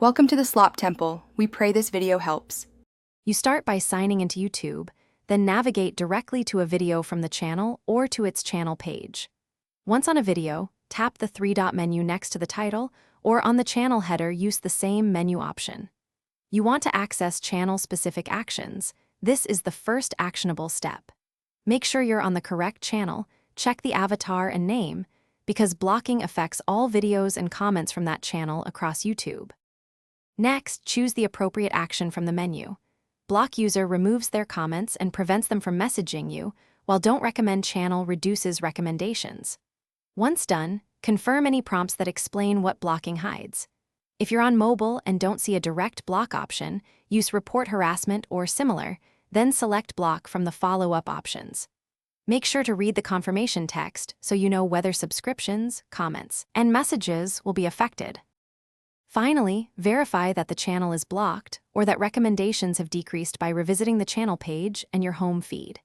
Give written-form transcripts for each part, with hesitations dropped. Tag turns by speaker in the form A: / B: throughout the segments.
A: Welcome to the Slop Temple. We pray this video helps.
B: You start by signing into YouTube, then navigate directly to a video from the channel or to its channel page. Once on a video, tap the three-dot menu next to the title, or on the channel header, use the same menu option. You want to access channel-specific actions. This is the first actionable step. Make sure you're on the correct channel, check the avatar and name, because blocking affects all videos and comments from that channel across YouTube. Next, choose the appropriate action from the menu. Block user removes their comments and prevents them from messaging you, while don't recommend channel reduces recommendations. Once done, confirm any prompts that explain what blocking hides. If you're on mobile and don't see a direct block option, use report harassment or similar, then select block from the follow-up options. Make sure to read the confirmation text so you know whether subscriptions, comments, and messages will be affected. Finally, verify that the channel is blocked or that recommendations have decreased by revisiting the channel page and your home feed.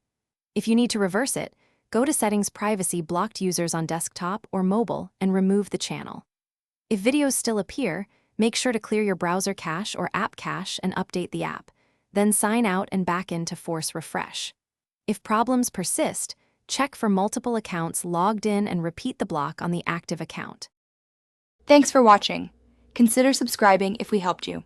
B: If you need to reverse it, go to Settings Privacy Blocked Users on desktop or mobile and remove the channel. If videos still appear, make sure to clear your browser cache or app cache and update the app. Then sign out and back in to force refresh. If problems persist, check for multiple accounts logged in and repeat the block on the active account.
A: Thanks for watching. Consider subscribing if we helped you.